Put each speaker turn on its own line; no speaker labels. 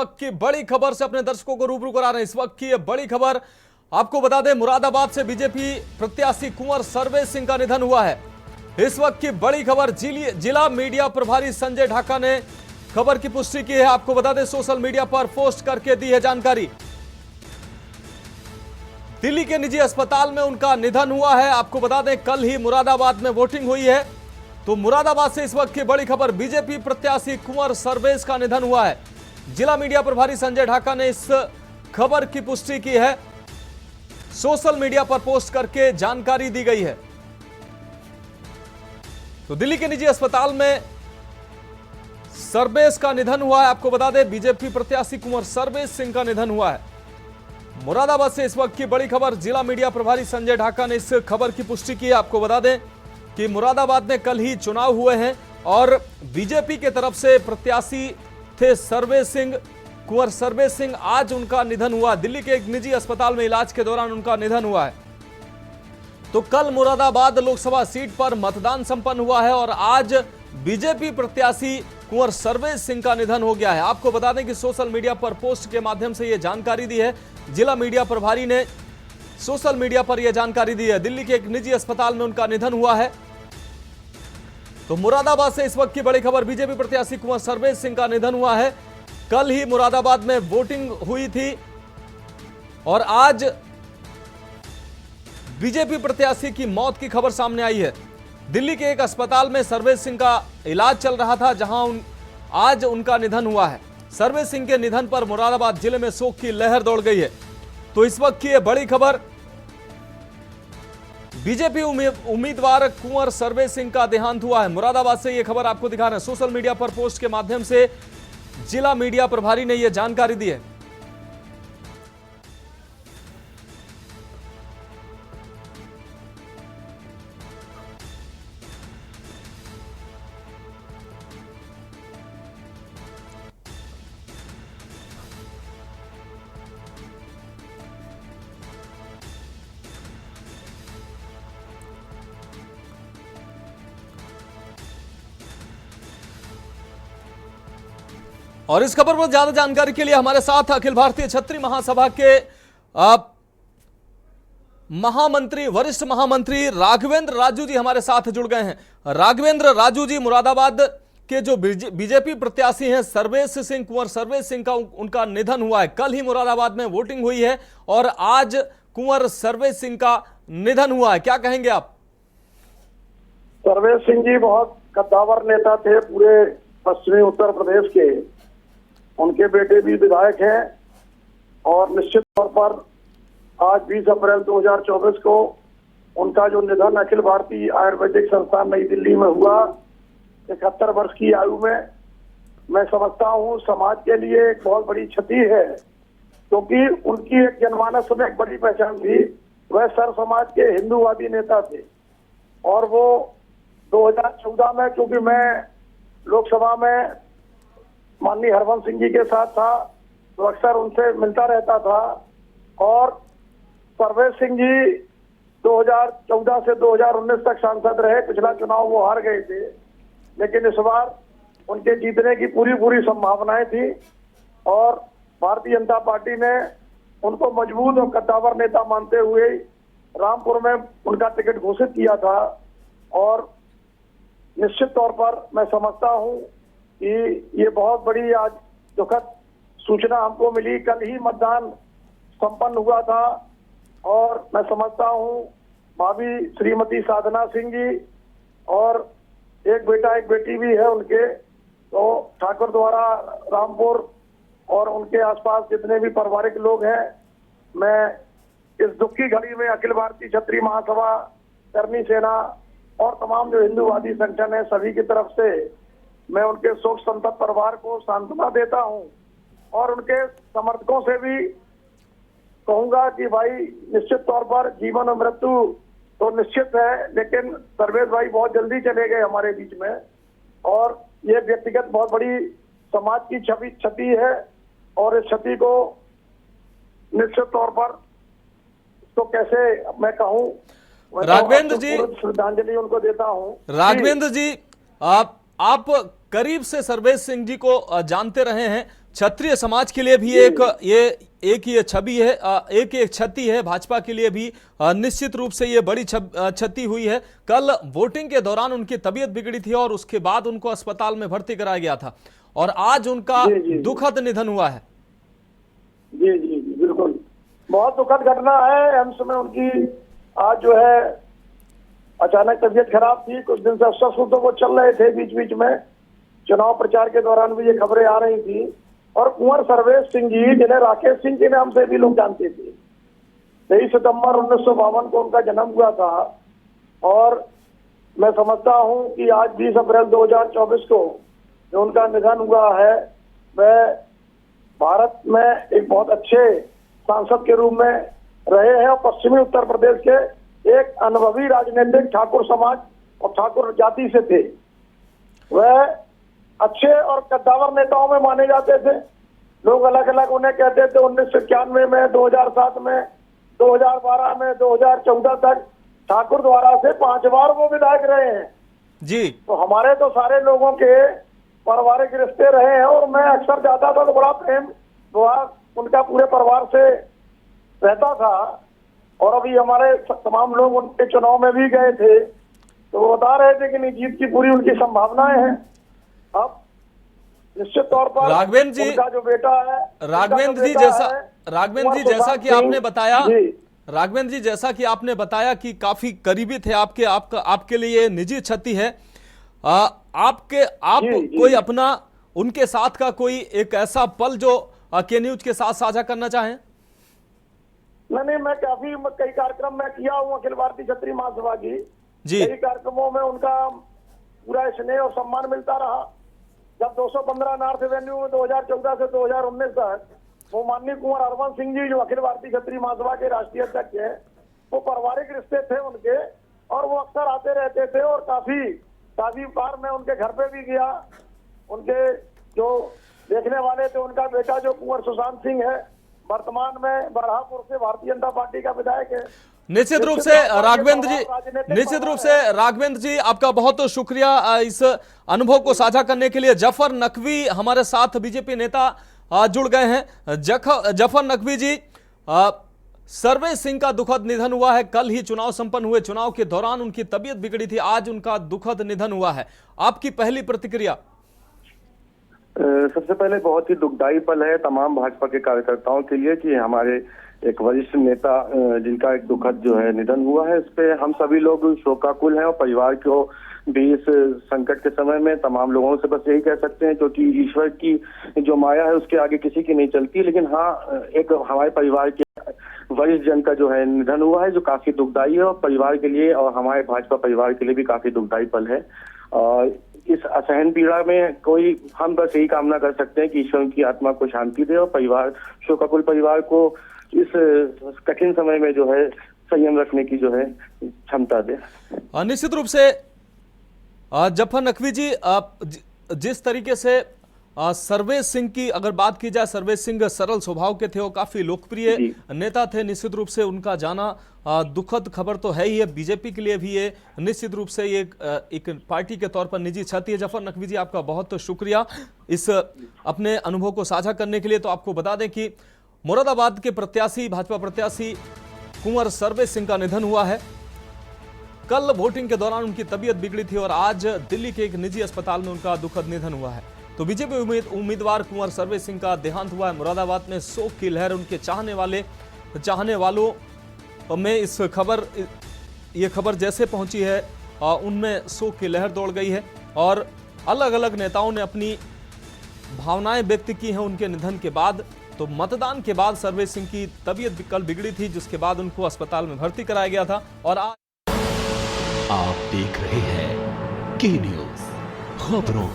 वक्त की बड़ी खबर से अपने दर्शकों को रूबरू करा रहे हैं। इस वक्त की ये बड़ी खबर आपको बता दें, मुरादाबाद से बीजेपी प्रत्याशी कुंवर सर्वेश सिंह का निधन हुआ है। इस वक्त की बड़ी खबर जिला मीडिया प्रभारी संजय ढाका ने खबर की पुष्टि की है। आपको बता दें, सोशल मीडिया पर पोस्ट करके दी है जानकारी। दिल्ली के निजी अस्पताल में उनका निधन हुआ है। आपको बता दें, कल ही मुरादाबाद में वोटिंग हुई है, तो मुरादाबाद से इस वक्त की बड़ी खबर, बीजेपी प्रत्याशी कुंवर सर्वेश का निधन हुआ है। जिला मीडिया प्रभारी संजय ढाका ने इस खबर की पुष्टि की है, सोशल मीडिया पर पोस्ट करके जानकारी दी गई है। तो दिल्ली के निजी अस्पताल में सर्वेश का निधन हुआ है। आपको बता दें, बीजेपी प्रत्याशी कुंवर सर्वेश सिंह का निधन हुआ है। मुरादाबाद से इस वक्त की बड़ी खबर, जिला मीडिया प्रभारी संजय ढाका ने इस खबर की पुष्टि की है। आपको बता दें कि मुरादाबाद में कल ही चुनाव हुए हैं और बीजेपी के तरफ से प्रत्याशी थे सर्वेश सिंह, कुंवर सर्वेश सिंह। आज उनका निधन हुआ। दिल्ली के एक निजी अस्पताल में इलाज के दौरान उनका निधन हुआ है। तो कल मुरादाबाद लोकसभा सीट पर मतदान संपन्न हुआ है और आज बीजेपी प्रत्याशी कुंवर सर्वेश सिंह का निधन हो गया है। आपको बता दें कि सोशल मीडिया पर पोस्ट के माध्यम से यह जानकारी दी है। जिला मीडिया प्रभारी ने सोशल मीडिया पर यह जानकारी दी है। दिल्ली के एक निजी अस्पताल में उनका निधन हुआ है। तो मुरादाबाद से इस वक्त की बड़ी खबर, बीजेपी प्रत्याशी कुंवर सर्वेश सिंह का निधन हुआ है। कल ही मुरादाबाद में वोटिंग हुई थी और आज बीजेपी प्रत्याशी की मौत की खबर सामने आई है। दिल्ली के एक अस्पताल में सर्वेश सिंह का इलाज चल रहा था, जहां आज उनका निधन हुआ है। सर्वेश सिंह के निधन पर मुरादाबाद जिले में शोक की लहर दौड़ गई है। तो इस वक्त की यह बड़ी खबर, बीजेपी उम्मीदवार कुंवर सर्वेश सिंह का देहांत हुआ है। मुरादाबाद से यह खबर आपको दिखा रहे हैं। सोशल मीडिया पर पोस्ट के माध्यम से जिला मीडिया प्रभारी ने यह जानकारी दी है। और इस खबर पर ज्यादा जानकारी के लिए हमारे साथ अखिल भारतीय क्षत्रिय महासभा के महामंत्री, वरिष्ठ महामंत्री राघवेंद्र राजू जी हमारे साथ जुड़ गए हैं। राघवेंद्र राजू जी, मुरादाबाद के जो बीजेपी प्रत्याशी हैं सर्वेश सिंह, कुंवर सर्वेश सिंह का उनका निधन हुआ है। कल ही मुरादाबाद में वोटिंग हुई है और आज कुंवर सर्वेश सिंह का निधन हुआ है, क्या कहेंगे आप?
सर्वेश सिंह जी बहुत कद्दावर नेता थे पूरे पश्चिमी उत्तर प्रदेश के। उनके बेटे भी विधायक हैं और निश्चित तौर पर आज 20 अप्रैल 2024 को उनका जो निधन अखिल भारतीय आयुर्वेदिक संस्थान नई दिल्ली में हुआ 71 वर्ष की आयु में, मैं समझता हूं समाज के लिए एक बहुत बड़ी क्षति है, क्योंकि उनकी एक जनमानस में एक बड़ी पहचान थी। वह सर समाज के हिंदूवादी नेता थे और वो 2014 में, क्योंकि मैं लोकसभा में माननीय हरवंश सिंह जी के साथ था तो अक्सर उनसे मिलता रहता था और सर्वेश सिंह जी 2014 से 2019 तक सांसद रहे। पिछला चुनाव वो हार गए थे, लेकिन इस बार उनके जीतने की पूरी संभावनाएं थी और भारतीय जनता पार्टी ने उनको मजबूत और कद्दावर नेता मानते हुए रामपुर में उनका टिकट घोषित किया था। और निश्चित तौर पर मैं समझता हूं कि ये बहुत बड़ी आज दुखद सूचना हमको मिली। कल ही मतदान संपन्न हुआ था और मैं समझता हूं भाभी श्रीमती साधना सिंह जी और एक बेटा एक बेटी भी है उनके, तो ठाकुर द्वारा रामपुर और उनके आसपास जितने भी पारिवारिक लोग हैं, मैं इस दुख की घड़ी में अखिल भारतीय क्षत्रिय महासभा, करनी सेना और तमाम जो हिंदूवादी संगठन है सभी की तरफ से मैं उनके शोक संतप्त परिवार को सांत्वना देता हूं और उनके समर्थकों से भी कहूंगा कि भाई निश्चित तौर पर जीवन और मृत्यु तो निश्चित है, लेकिन सर्वेश भाई बहुत जल्दी चले गए हमारे बीच में और ये व्यक्तिगत बहुत बड़ी समाज की क्षति है और इस क्षति को निश्चित तौर पर तो कैसे मैं कहूं,
राघवेंद्र जी
श्रद्धांजलि उनको देता हूं।
राघवेंद्र जी, आप करीब से सर्वेश सिंह जी को जानते रहे हैं, क्षत्रिय समाज के लिए भी एक ये छवि है, एक क्षति है। भाजपा के लिए भी निश्चित रूप से ये बड़ी क्षति हुई है। कल वोटिंग के दौरान उनकी तबीयत बिगड़ी थी और उसके बाद उनको अस्पताल में भर्ती कराया गया था और आज उनका दुखद निधन हुआ है।
जी जी जी बिल्कुल, बहुत दुखद घटना है। एम्स में उनकी आज जो है अचानक तबीयत खराब थी, कुछ दिन से अस्वस्थ तो वो चल रहे थे, बीच बीच में चुनाव प्रचार के दौरान भी ये खबरें आ रही थी। और कुंवर सर्वेश सिंह जी, जिन्हें राकेश सिंह के नाम से भी लोग जानते थे, 23 सितंबर 1952 को उनका जन्म हुआ था। और मैं समझता हूं कि आज 20 अप्रैल 2024 को जो उनका निधन हुआ है, वह भारत में एक बहुत अच्छे सांसद के रूप में रहे हैं और पश्चिमी उत्तर प्रदेश के एक अनुभवी राजनीतिक ठाकुर समाज और ठाकुर जाति से थे। वह अच्छे और कद्दावर नेताओं में माने जाते थे। लोग अलग अलग उन्हें कहते थे। 1991 में, 2007 में, 2012 में, 2014 तक ठाकुर द्वारा से 5 बार वो विधायक रहे हैं
जी।
तो हमारे तो सारे लोगों के पारिवारिक रिश्ते रहे हैं और मैं अक्सर जाता था तो बड़ा प्रेम उनका पूरे परिवार से रहता था। और अभी हमारे तमाम लोग उनके चुनाव में भी गए थे तो वो बता रहे थे कि जीत की पूरी उनकी संभावनाएं हैं। अब निश्चित तौर पर
राघवेंद्र जी,
उनका जो बेटा है,
राघवेंद्र जी जैसा कि आपने बताया, राघवेंद्र जी जैसा कि आपने बताया कि काफी करीबी थे आपके लिए निजी क्षति है। आप कोई अपना उनके साथ का कोई एक ऐसा पल जो के न्यूज के साथ साझा करना चाहें?
नहीं, मैं कई कार्यक्रम में किया हूँ अखिल भारतीय क्षत्रिय महासभा की
जी।
कई कार्यक्रमों में उनका पूरा स्नेह और सम्मान मिलता रहा। जब 215 नॉर्थ एवेन्यू में 2014 से 2019 तक वो माननीय कुंवर हरवंश सिंह जी, जो अखिल भारतीय क्षत्रिय महासभा के राष्ट्रीय अध्यक्ष हैं, वो पारिवारिक रिश्ते थे उनके और वो अक्सर आते रहते थे। और काफी बार मैं उनके घर पे भी गया। उनके जो देखने वाले थे, उनका बेटा जो कुंवर सुशांत सिंह है, वर्तमान में बरहापुर से भारतीय जनता पार्टी का विधायक है।
निश्चित रूप से राघवेंद्र जी आपका बहुत शुक्रिया इस अनुभव को साझा करने के लिए। जफर नकवी हमारे साथ बीजेपी नेता जुड़ गए हैं। जफर नकवी जी, सर्वेश सिंह का दुखद निधन हुआ है। कल ही चुनाव संपन्न हुए, चुनाव के दौरान उनकी तबीयत बिगड़ी थी, आज उनका दुखद निधन हुआ है। आपकी पहली प्रतिक्रिया?
सबसे पहले बहुत ही दुखदायी पल है तमाम भाजपा के कार्यकर्ताओं के लिए कि हमारे एक वरिष्ठ नेता जिनका एक दुखद जो है निधन हुआ है। इस पे हम सभी लोग शोकाकुल हैं और परिवार को भी इस संकट के समय में तमाम लोगों से बस यही कह सकते हैं, क्योंकि ईश्वर की जो माया है उसके आगे किसी की नहीं चलती। लेकिन हाँ, एक हमारे परिवार के वरिष्ठ जन का जो है निधन हुआ है, जो काफी दुखदायी है और परिवार के लिए और हमारे भाजपा परिवार के लिए भी काफी दुखदायी पल है। और इस असहन पीड़ा में हम बस यही कामना कर सकते हैं कि ईश्वर की आत्मा को शांति दे और शोकाकुल परिवार को इस कठिन समय में जो है संयम रखने की जो है क्षमता दे।
निश्चित रूप से जफर नकवी जी, जिस तरीके से सर्वेश सिंह की अगर बात की जाए, सर्वेश सिंह सरल स्वभाव के थे, वो काफी लोकप्रिय नेता थे। निश्चित रूप से उनका जाना दुखद खबर तो है ही है। बीजेपी के लिए भी ये निश्चित रूप से ये एक पार्टी के तौर पर निजी क्षति है। जफर नकवी जी आपका बहुत शुक्रिया इस अपने अनुभव को साझा करने के लिए। तो आपको बता दें कि मुरादाबाद के प्रत्याशी, भाजपा प्रत्याशी कुंवर सर्वेश सिंह का निधन हुआ है। कल वोटिंग के दौरान उनकी तबीयत बिगड़ी थी और आज दिल्ली के एक निजी अस्पताल में उनका दुखद निधन हुआ है। तो बीजेपी उम्मीदवार कुंवर सर्वेश सिंह का देहांत हुआ है। मुरादाबाद में शोक की लहर, उनके चाहने वालों में ये खबर जैसे पहुंची है उनमें शोक की लहर दौड़ गई है और अलग अलग नेताओं ने अपनी भावनाएं व्यक्त की हैं उनके निधन के बाद। तो मतदान के बाद सर्वेश सिंह की तबीयत कल बिगड़ी थी, जिसके बाद उनको अस्पताल में भर्ती कराया गया था। और आज
आप देख रहे हैं के न्यूज़ खबरों